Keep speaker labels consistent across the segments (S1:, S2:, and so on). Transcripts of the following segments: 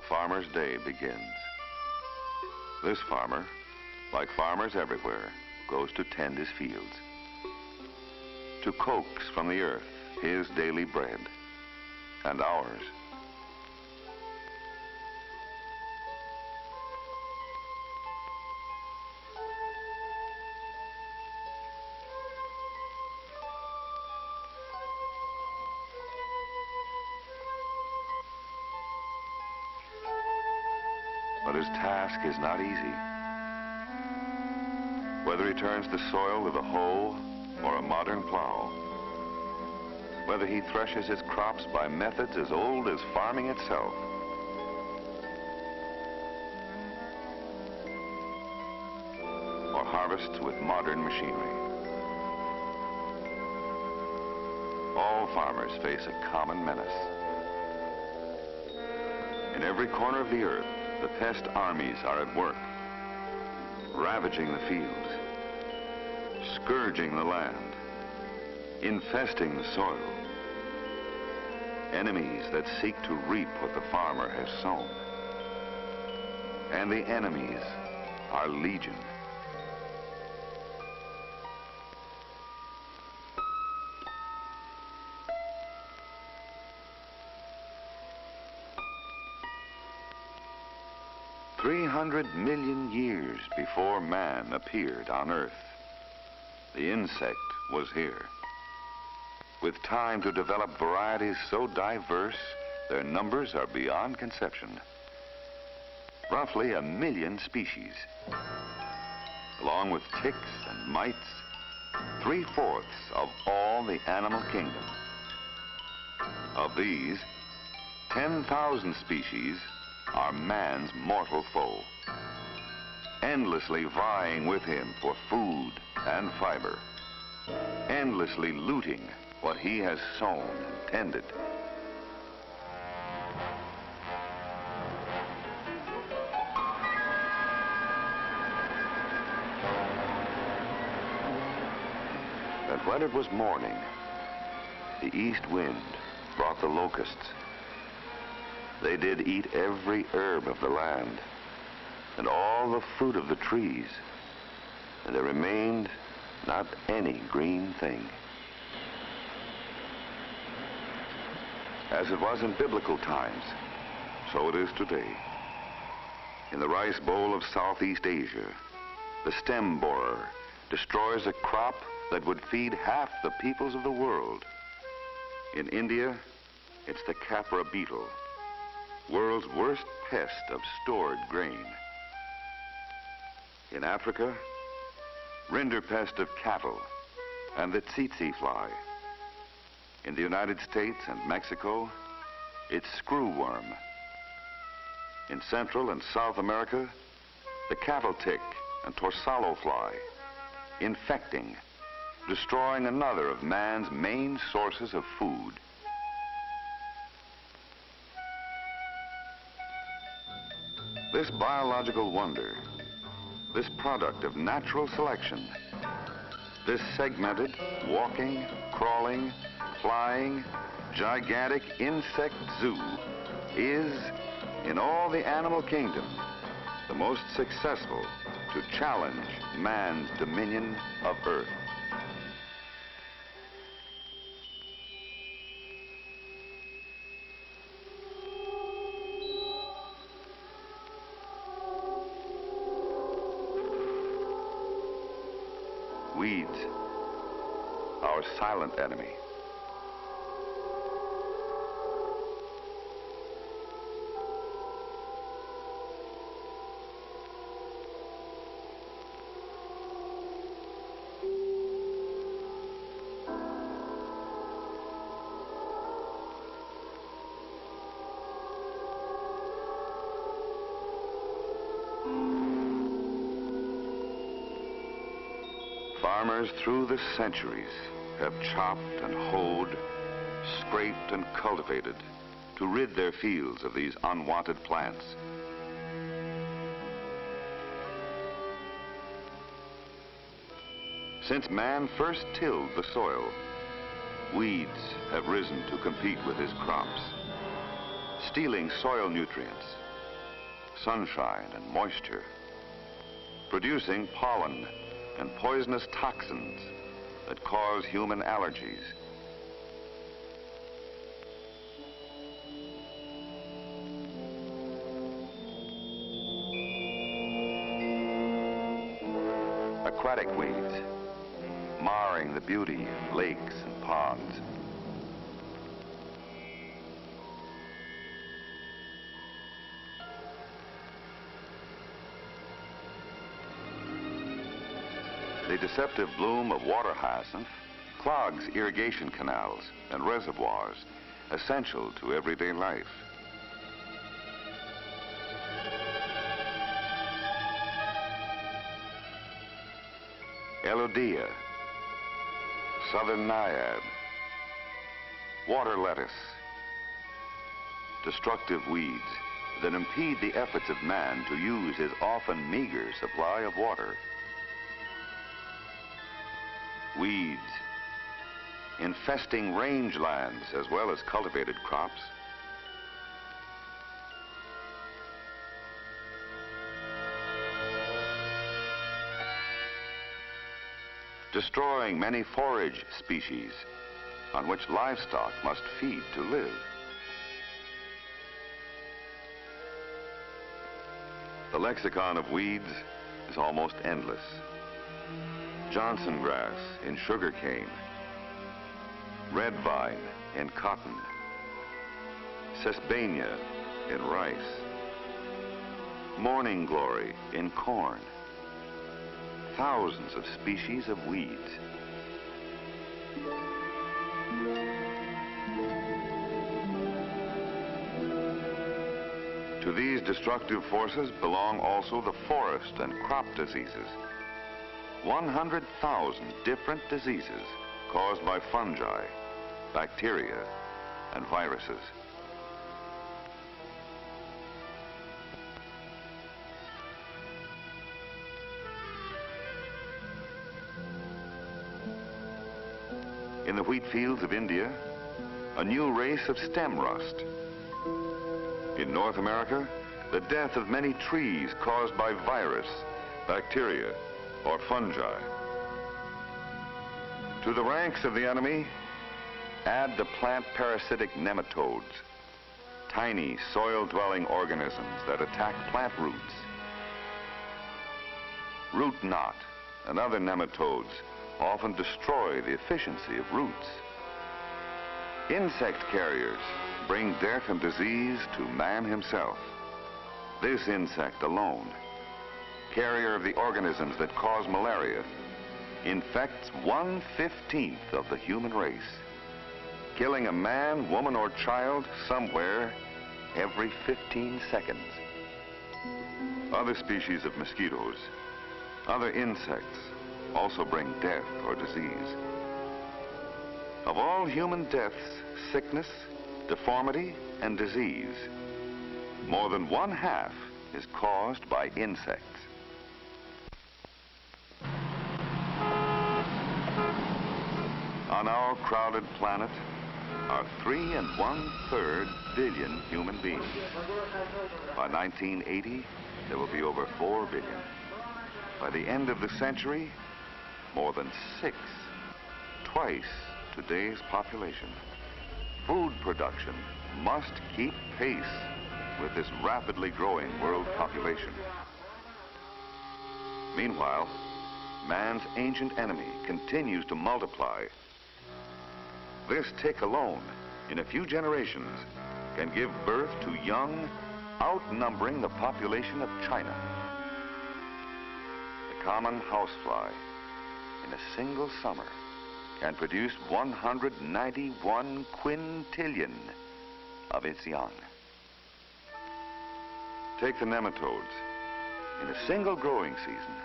S1: farmer's day begins. This farmer, like farmers everywhere, goes to tend his fields, to coax from the earth his daily bread and ours. But his task is not easy. Whether he turns the soil with a hoe or a modern plow, whether he threshes his crops by methods as old as farming itself, or harvests with modern machinery, all farmers face a common menace. In every corner of the earth, the pest armies are at work, ravaging the fields, scourging the land, infesting the soil. Enemies that seek to reap what the farmer has sown. And the enemies are legion. "300 million years before man appeared on Earth, the insect was here, with time to develop varieties so diverse their numbers are beyond conception. Roughly 1 million species, along with ticks and mites, 3/4 of all the animal kingdom. Of these, 10,000 species are man's mortal foe, endlessly vying with him for food and fiber, endlessly looting what he has sown and tended. And when it was morning, the east wind brought the locusts. They did eat every herb of the land and all the fruit of the trees, and there remained not any green thing. As it was in biblical times, so it is today. In the rice bowl of Southeast Asia, the stem borer destroys a crop that would feed half the peoples of the world. In India, it's the capra beetle, world's worst pest of stored grain. In Africa, rinderpest of cattle and the tsetse fly. In the United States and Mexico, it's screwworm. In Central and South America, the cattle tick and torsalo fly, infecting, destroying another of man's main sources of food. This biological wonder, this product of natural selection, this segmented, walking, crawling, flying, gigantic insect zoo is, in all the animal kingdom, the most successful to challenge man's dominion of Earth. Weeds, our silent enemy. Farmers through the centuries have chopped and hoed, scraped and cultivated to rid their fields of these unwanted plants. Since man first tilled the soil, weeds have risen to compete with his crops, stealing soil nutrients sunshine and moisture, producing pollen and poisonous toxins that cause human allergies. Aquatic weeds, marring the beauty of lakes and ponds. The deceptive bloom of water hyacinth clogs irrigation canals and reservoirs essential to everyday life. Elodea, southern naiad, water lettuce, destructive weeds that impede the efforts of man to use his often meager supply of water. Weeds, infesting rangelands as well as cultivated crops. Destroying many forage species on which livestock must feed to live. The lexicon of weeds is almost endless. Johnson grass in sugarcane, red vine in cotton, sesbania in rice, morning glory in corn. Thousands of species of weeds. To these destructive forces belong also the forest and crop diseases. 100,000 different diseases caused by fungi, bacteria, and viruses. In the wheat fields of India, a new race of stem rust. In North America, the death of many trees caused by virus, bacteria, or fungi. To the ranks of the enemy, add the plant parasitic nematodes, tiny soil-dwelling organisms that attack plant roots. Root knot and other nematodes often destroy the efficiency of roots. Insect carriers bring death and disease to man himself. This insect alone, carrier of the organisms that cause malaria, infects 1/15 of the human race, killing a man, woman, or child somewhere every 15 seconds. Other species of mosquitoes, other insects, also bring death or disease. Of all human deaths, sickness, deformity, and disease, more than 1/2 is caused by insects. On our crowded planet are 3 1/3 billion human beings. By 1980, there will be over 4 billion. By the end of the century, more than 6, twice today's population. Food production must keep pace with this rapidly growing world population. Meanwhile, man's ancient enemy continues to multiply. This tick alone, in a few generations, can give birth to young, outnumbering the population of China. The common housefly, in a single summer, can produce 191 quintillion of its young. Take the nematodes. In a single growing season,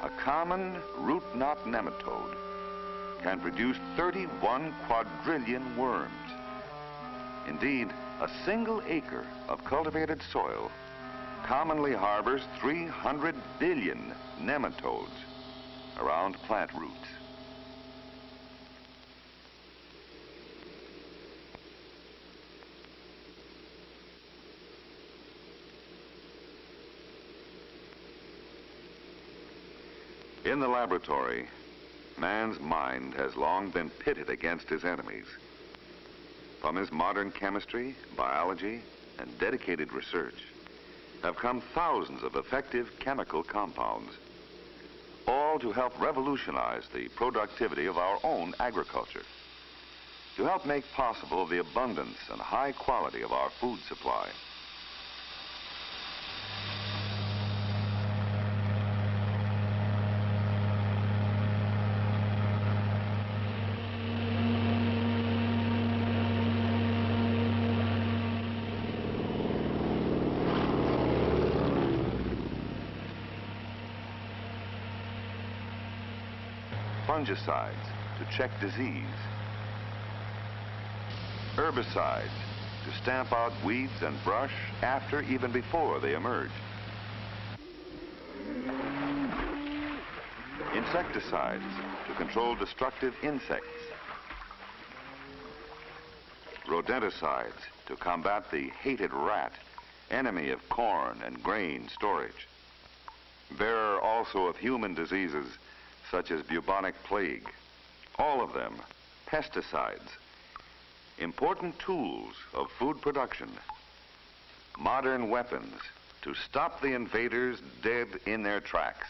S1: a common root knot nematode can produce 31 quadrillion worms. Indeed, a single acre of cultivated soil commonly harbors 300 billion nematodes around plant roots. In the laboratory, man's mind has long been pitted against his enemies. From his modern chemistry, biology, and dedicated research have come thousands of effective chemical compounds, all to help revolutionize the productivity of our own agriculture, to help make possible the abundance and high quality of our food supply. Fungicides to check disease, herbicides to stamp out weeds and brush after, even before they emerge, insecticides to control destructive insects, rodenticides to combat the hated rat, enemy of corn and grain storage, bearer also of human diseases such as bubonic plague. All of them pesticides, important tools of food production, modern weapons to stop the invaders dead in their tracks.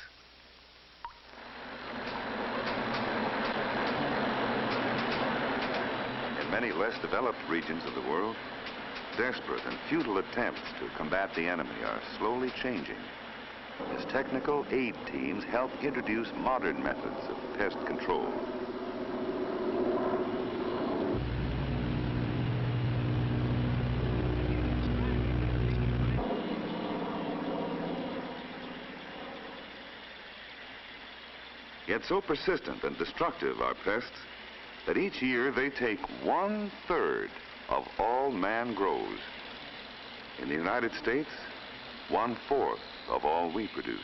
S1: In many less developed regions of the world, desperate and futile attempts to combat the enemy are slowly changing as technical aid teams help introduce modern methods of pest control. Yet so persistent and destructive are pests that each year they take 1/3 of all man grows. In the United States, 1/4 of all we produce.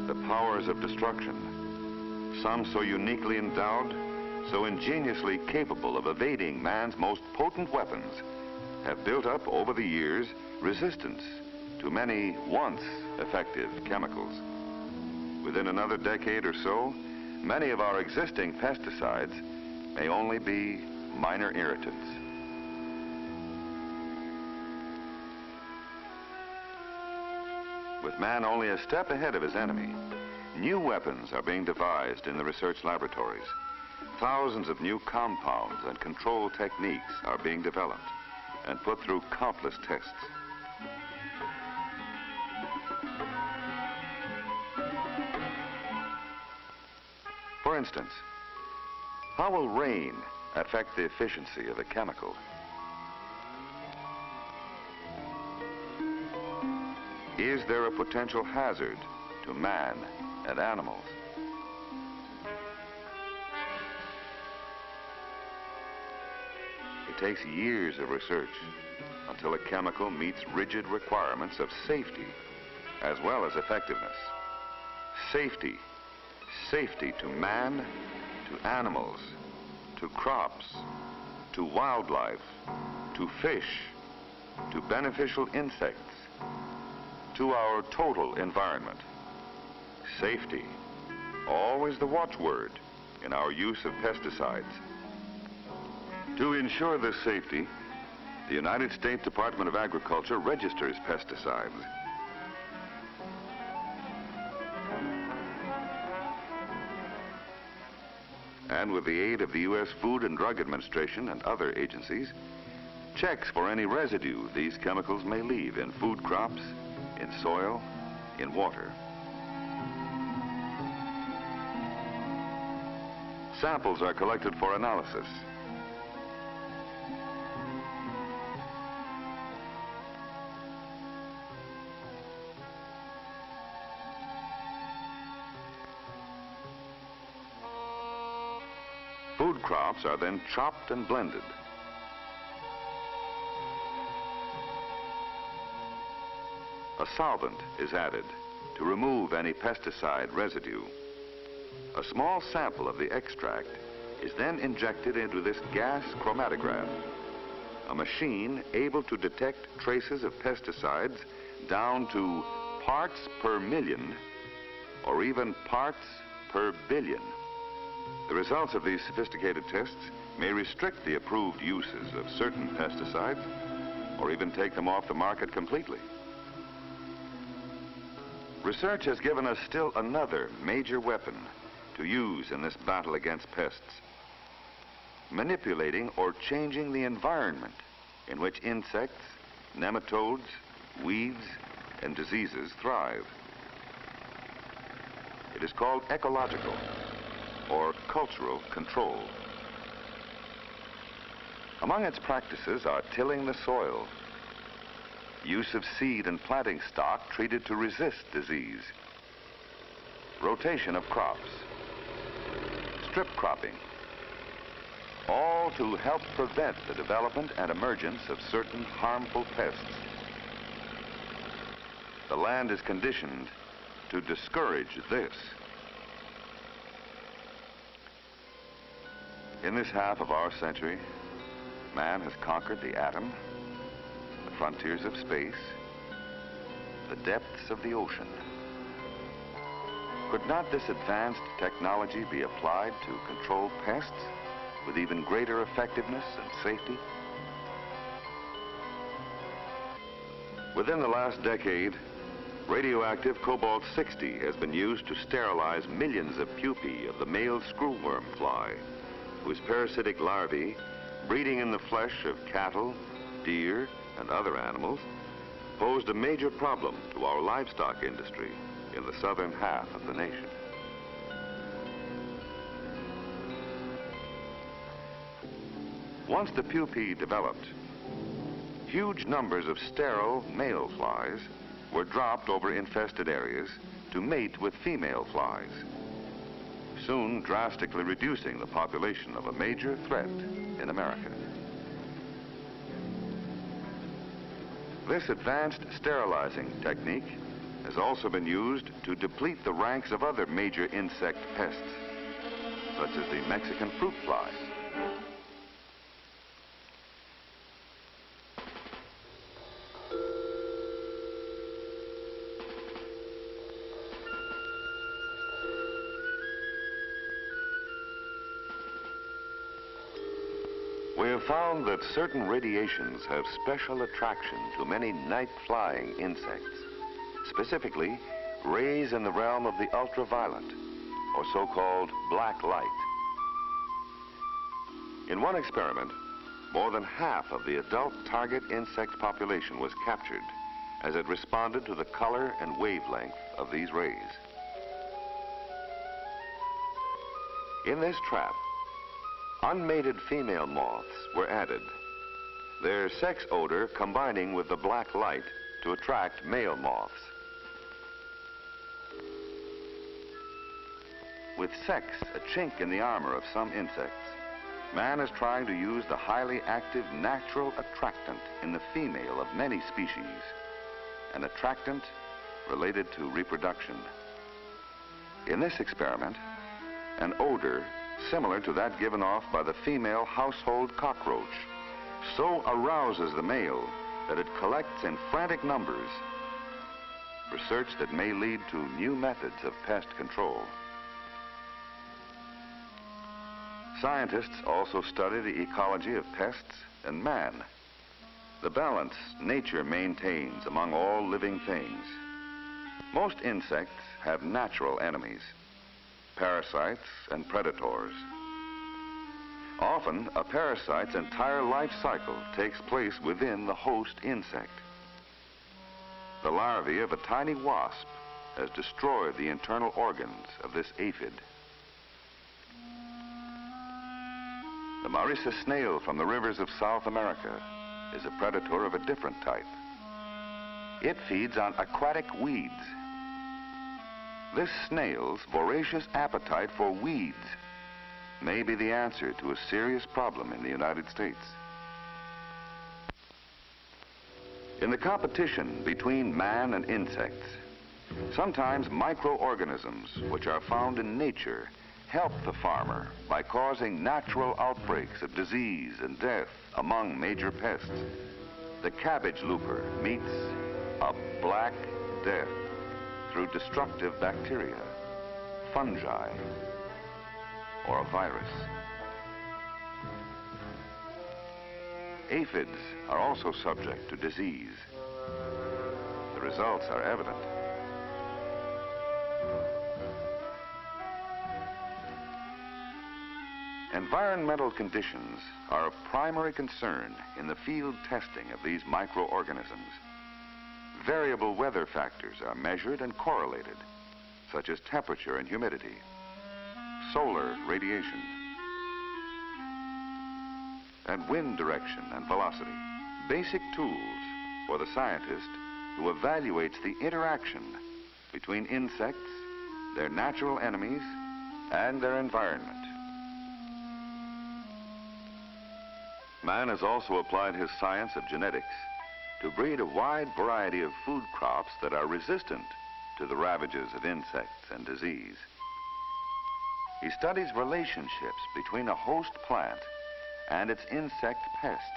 S1: The powers of destruction, some so uniquely endowed, so ingeniously capable of evading man's most potent weapons, have built up over the years resistance to many once effective chemicals. Within another decade or so, many of our existing pesticides may only be minor irritants. With man only a step ahead of his enemy, new weapons are being devised in the research laboratories. Thousands of new compounds and control techniques are being developed and put through countless tests. For instance, how will rain affect the efficiency of a chemical? Is there a potential hazard to man and animals? It takes years of research until a chemical meets rigid requirements of safety as well as effectiveness. Safety. Safety to man, to animals, to crops, to wildlife, to fish, to beneficial insects, to our total environment. Safety, always the watchword in our use of pesticides. To ensure this safety, the United States Department of Agriculture registers pesticides. And with the aid of the U.S. Food and Drug Administration and other agencies, checks for any residue these chemicals may leave in food crops, in soil, in water. Samples are collected for analysis. Food crops are then chopped and blended. A solvent is added to remove any pesticide residue. A small sample of the extract is then injected into this gas chromatograph, a machine able to detect traces of pesticides down to parts per million or even parts per billion. The results of these sophisticated tests may restrict the approved uses of certain pesticides or even take them off the market completely. Research has given us still another major weapon to use in this battle against pests: manipulating or changing the environment in which insects, nematodes, weeds, and diseases thrive. It is called ecological or cultural control. Among its practices are tilling the soil, use of seed and planting stock treated to resist disease, rotation of crops, strip cropping, all to help prevent the development and emergence of certain harmful pests. The land is conditioned to discourage this. In this half of our century, man has conquered the atom, the frontiers of space, the depths of the ocean. Could not this advanced technology be applied to control pests with even greater effectiveness and safety? Within the last decade, radioactive cobalt-60 has been used to sterilize millions of pupae of the male screwworm fly, whose parasitic larvae, breeding in the flesh of cattle, deer, and other animals, posed a major problem to our livestock industry in the southern half of the nation. Once the pupae developed, huge numbers of sterile male flies were dropped over infested areas to mate with female flies, soon drastically reducing the population of a major threat in America. This advanced sterilizing technique has also been used to deplete the ranks of other major insect pests, such as the Mexican fruit fly. We have found that certain radiations have special attraction to many night-flying insects, specifically rays in the realm of the ultraviolet, or so-called black light. In one experiment, more than half of the adult target insect population was captured as it responded to the color and wavelength of these rays. In this trap, unmated female moths were added, their sex odor combining with the black light to attract male moths. With sex a chink in the armor of some insects, man is trying to use the highly active natural attractant in the female of many species, an attractant related to reproduction. In this experiment, an odor similar to that given off by the female household cockroach so arouses the male that it collects in frantic numbers, research that may lead to new methods of pest control. Scientists also study the ecology of pests and man, the balance nature maintains among all living things. Most insects have natural enemies, parasites and predators. Often, a parasite's entire life cycle takes place within the host insect. The larvae of a tiny wasp has destroyed the internal organs of this aphid. The Mauritius snail from the rivers of South America is a predator of a different type. It feeds on aquatic weeds. This snail's voracious appetite for weeds may be the answer to a serious problem in the United States. In the competition between man and insects, Sometimes microorganisms, which are found in nature, help the farmer by causing natural outbreaks of disease and death among major pests. The cabbage looper meets a black death through destructive bacteria, fungi, or a virus. Aphids are also subject to disease. The results are evident. Environmental conditions are of primary concern in the field testing of these microorganisms. Variable weather factors are measured and correlated, such as temperature and humidity, solar radiation, and wind direction and velocity. Basic tools for the scientist who evaluates the interaction between insects, their natural enemies, and their environment. Man has also applied his science of genetics to breed a wide variety of food crops that are resistant to the ravages of insects and disease. He studies relationships between a host plant and its insect pest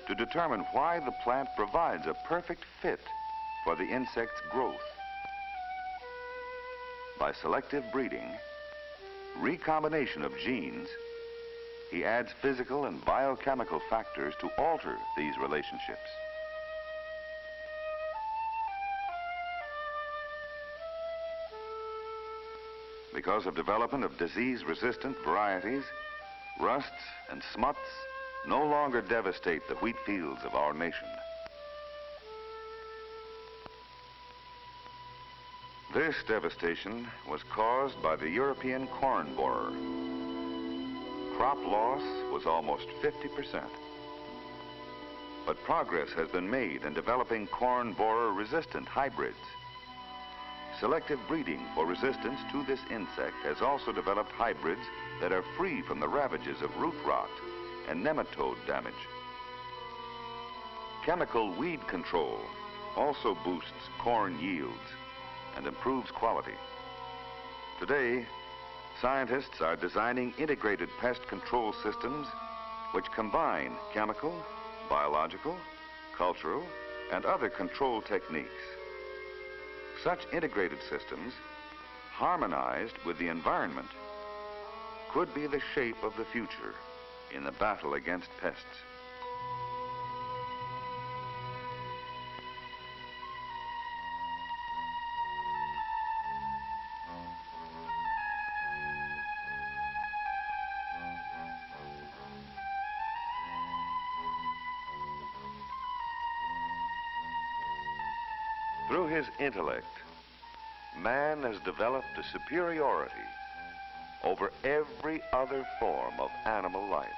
S1: to determine why the plant provides a perfect fit for the insect's growth. By selective breeding, recombination of genes, he adds physical and biochemical factors to alter these relationships. Because of development of disease-resistant varieties, rusts and smuts no longer devastate the wheat fields of our nation. This devastation was caused by the European corn borer. Crop loss was almost 50%. But progress has been made in developing corn borer-resistant hybrids. Selective breeding for resistance to this insect has also developed hybrids that are free from the ravages of root rot and nematode damage. Chemical weed control also boosts corn yields and improves quality. Today, scientists are designing integrated pest control systems which combine chemical, biological, cultural, and other control techniques. Such integrated systems, harmonized with the environment, could be the shape of the future in the battle against pests. Through his intellect, man has developed a superiority over every other form of animal life.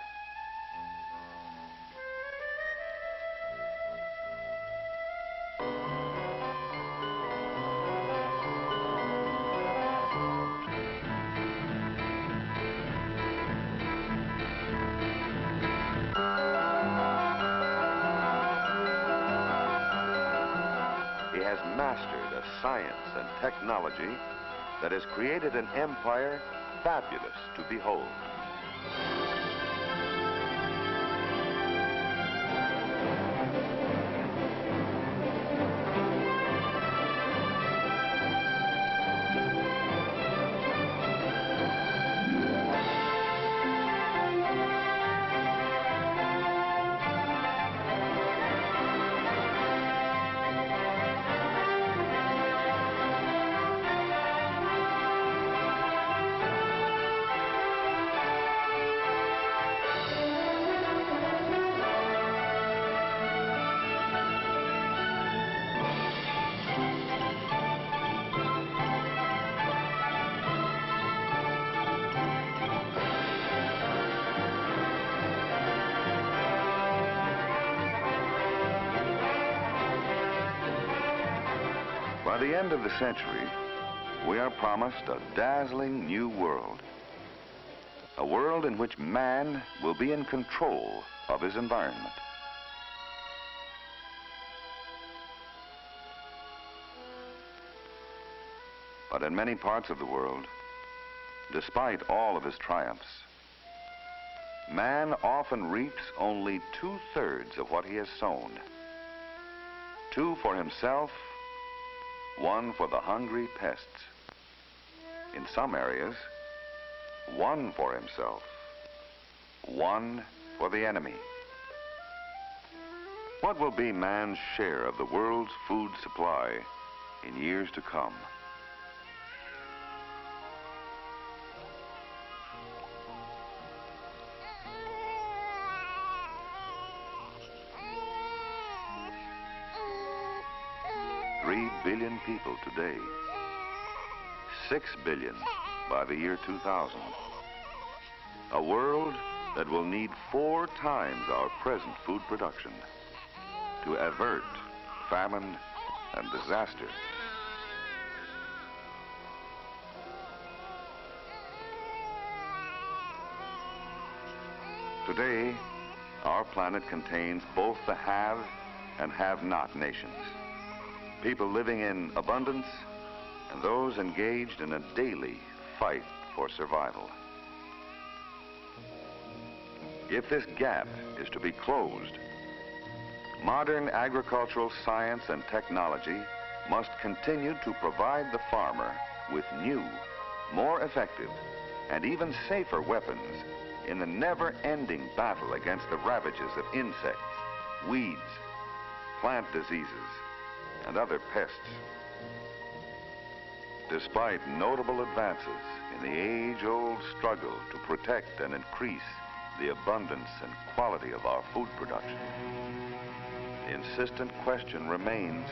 S1: He has mastered a science and technology that has created an empire fabulous to behold. By the end of the century, we are promised a dazzling new world. A world in which man will be in control of his environment. But in many parts of the world, despite all of his triumphs, man often reaps only 2/3 of what he has sown. 2 for himself, 1 for the hungry pests. In some areas, 1 for himself, 1 for the enemy. What will be man's share of the world's food supply in years to come? Three billion people today, 6 billion by the year 2000. A world that will need 4 times our present food production to avert famine and disaster. Today, our planet contains both the have and have-not nations. People living in abundance and those engaged in a daily fight for survival. If this gap is to be closed, modern agricultural science and technology must continue to provide the farmer with new, more effective, and even safer weapons in the never-ending battle against the ravages of insects, weeds, plant diseases, and other pests. Despite notable advances in the age-old struggle to protect and increase the abundance and quality of our food production, the insistent question remains,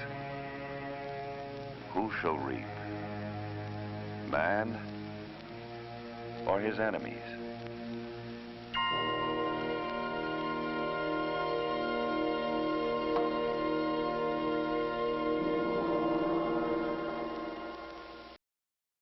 S1: who shall reap? Man or his enemies?